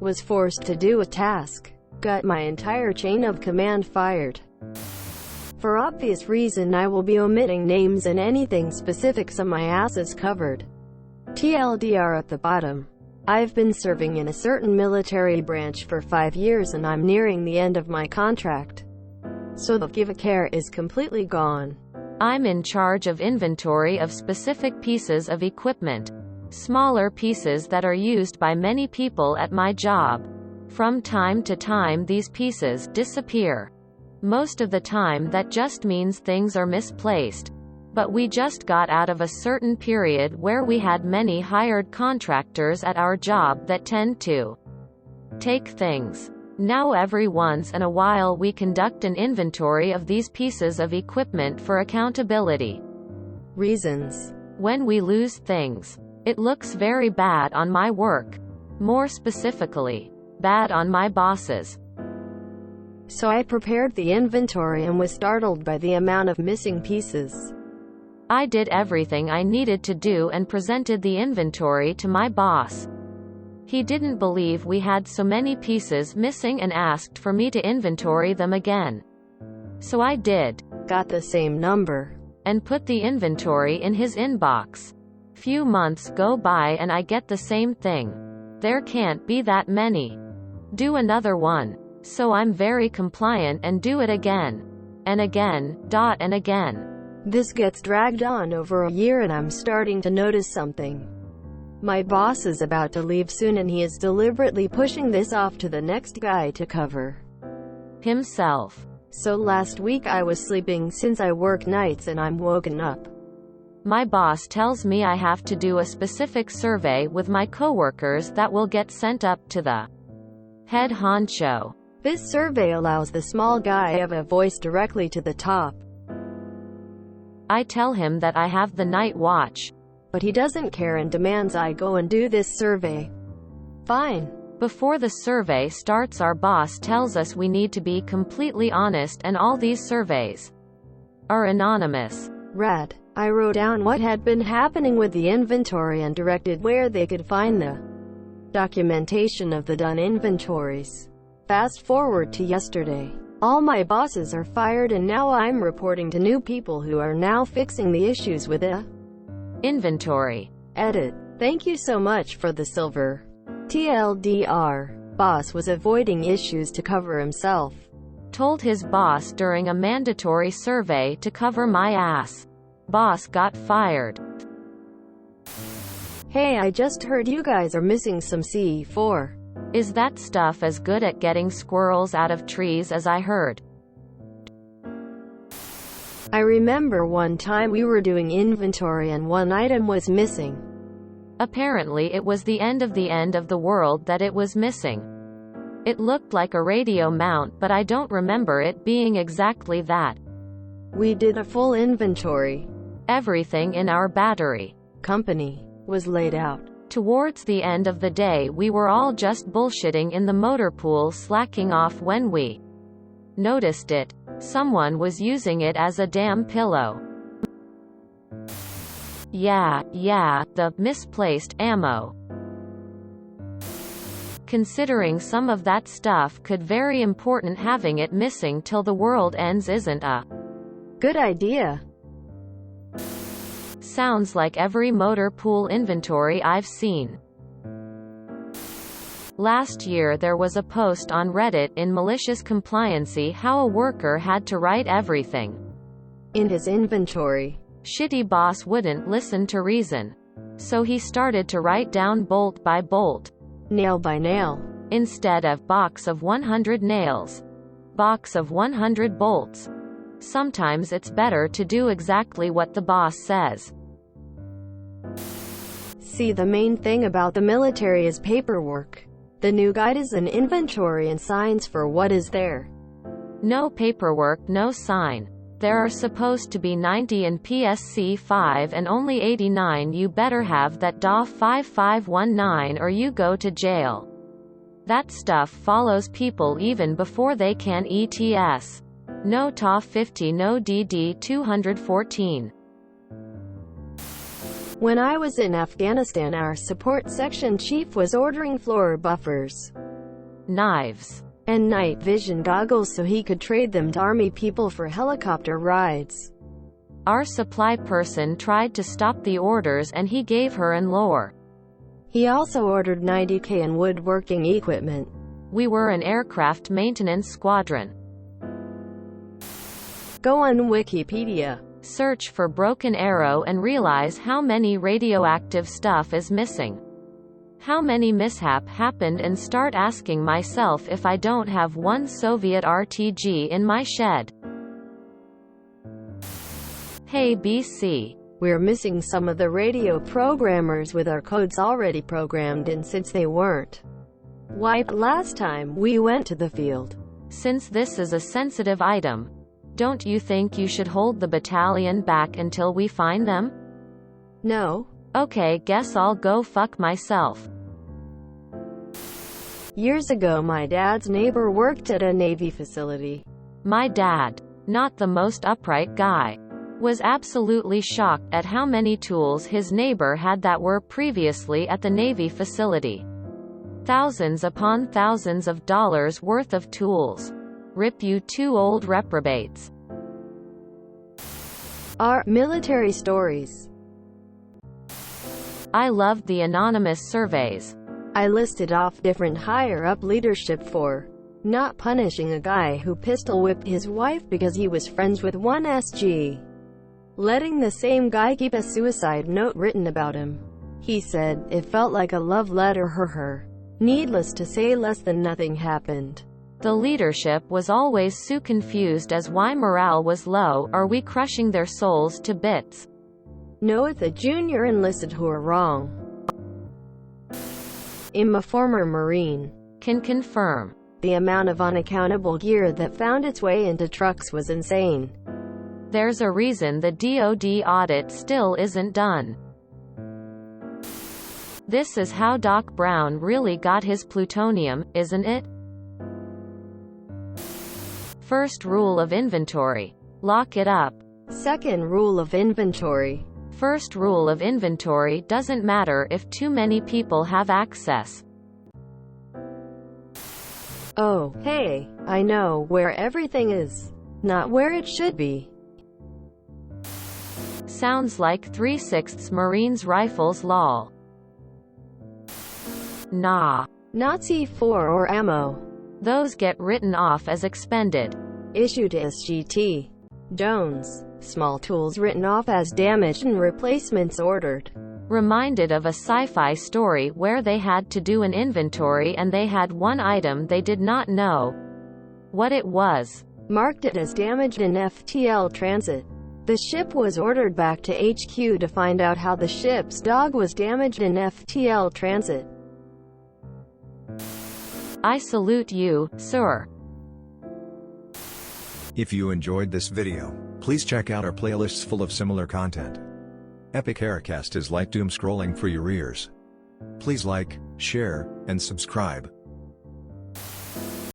was forced to do a task. Got my entire chain of command fired. For obvious reason, I will be omitting names and anything specific, so my ass is covered. TLDR at the bottom. I've been serving in a certain military branch for 5 years and I'm nearing the end of my contract. So the give a care is completely gone. I'm in charge of inventory of specific pieces of equipment. Smaller pieces that are used by many people at my job. From time to time these pieces disappear. Most of the time that just means things are misplaced. But we just got out of a certain period where we had many hired contractors at our job that tend to take things. Now every once in a while we conduct an inventory of these pieces of equipment for accountability reasons. When we lose things, it looks very bad on my work. More specifically, bad on my bosses. So I prepared the inventory and was startled by the amount of missing pieces. I did everything I needed to do and presented the inventory to my boss. He didn't believe we had so many pieces missing and asked for me to inventory them again. So I did. Got the same number. And put the inventory in his inbox. Few months go by and I get the same thing. There can't be that many. Do another one. So I'm very compliant and do it again. And again, and again. This gets dragged on over a year and I'm starting to notice something. My boss is about to leave soon and he is deliberately pushing this off to the next guy to cover himself. So last week I was sleeping since I work nights and I'm woken up. My boss tells me I have to do a specific survey with my coworkers that will get sent up to the head honcho. This survey allows the small guy to have a voice directly to the top. I tell him that I have the night watch. But he doesn't care and demands I go and do this survey. Fine. Before the survey starts, our boss tells us we need to be completely honest and all these surveys are anonymous. Rad. I wrote down what had been happening with the inventory and directed where they could find the documentation of the done inventories. Fast forward to yesterday. All my bosses are fired and now I'm reporting to new people who are now fixing the issues with the inventory. Edit. Thank you so much for the silver. TLDR. Boss was avoiding issues to cover himself. Told his boss during a mandatory survey to cover my ass. Boss got fired. Hey, I just heard you guys are missing some CE4. Is that stuff as good at getting squirrels out of trees as I heard? I remember one time we were doing inventory and one item was missing. Apparently it was the end of the world that it was missing. It looked like a radio mount, but I don't remember it being exactly that. We did a full inventory. Everything in our battery company was laid out. Towards the end of the day we were all just bullshitting in the motor pool, slacking off when we noticed it. Someone was using it as a damn pillow. Yeah, the misplaced ammo. Considering some of that stuff could very important, having it missing till the world ends isn't a good idea. Sounds like every motor pool inventory I've seen. Last year there was a post on Reddit in MaliciousCompliance how a worker had to write everything in his inventory. Shitty boss wouldn't listen to reason. So he started to write down bolt by bolt. Nail by nail. Instead of box of 100 nails. Box of 100 bolts. Sometimes it's better to do exactly what the boss says. See, the main thing about the military is paperwork. The new guide is an inventory and signs for what is there. No paperwork, no sign. There are supposed to be 90 in PSC 5 and only 89. You better have that DA 5519 or you go to jail. That stuff follows people even before they can ETS. No TA 50, no DD 214. When I was in Afghanistan, our support section chief was ordering floor buffers. knives, and night vision goggles so he could trade them to army people for helicopter rides. Our supply person tried to stop the orders and he gave her an lure. He also ordered 90K in woodworking equipment. We were an aircraft maintenance squadron. Go on Wikipedia. Search for Broken Arrow and realize how many radioactive stuff is missing. How many mishap happened, and start asking myself if I don't have one Soviet RTG in my shed. Hey BC. We're missing some of the radio programmers with our codes already programmed in since they weren't wiped last time we went to the field. Since this is a sensitive item, don't you think you should hold the battalion back until we find them? No. Okay, guess I'll go fuck myself. Years ago, my dad's neighbor worked at a Navy facility. My dad, not the most upright guy, was absolutely shocked at how many tools his neighbor had that were previously at the Navy facility. Thousands upon thousands of dollars worth of tools. Rip you two old reprobates. Our military stories. I loved the anonymous surveys. I listed off different higher-up leadership for not punishing a guy who pistol-whipped his wife because he was friends with one SG. Letting the same guy keep a suicide note written about him. He said, it felt like a love letter her. Needless to say, less than nothing happened. The leadership was always so confused as why morale was low. Are we crushing their souls to bits? No, it's the junior enlisted who are wrong. I'm a former Marine. Can confirm. The amount of unaccountable gear that found its way into trucks was insane. There's a reason the DoD audit still isn't done. This is how Doc Brown really got his plutonium, isn't it? First rule of inventory. Lock it up. Second rule of inventory. First rule of inventory: doesn't matter if too many people have access. Oh, hey, I know where everything is. Not where it should be. Sounds like 3/6 Marines rifles lol. Nah. Not C4 or ammo. Those get written off as expended. Issue to SGT. Jones. Small tools written off as damaged and replacements ordered. Reminded of a sci-fi story where they had to do an inventory and they had one item they did not know what it was. Marked it as damaged in FTL transit. The ship was ordered back to HQ to find out how the ship's dog was damaged in FTL transit. I salute you, sir. If you enjoyed this video, please check out our playlists full of similar content. Epic Aircast is like doom scrolling for your ears. Please like, share, and subscribe.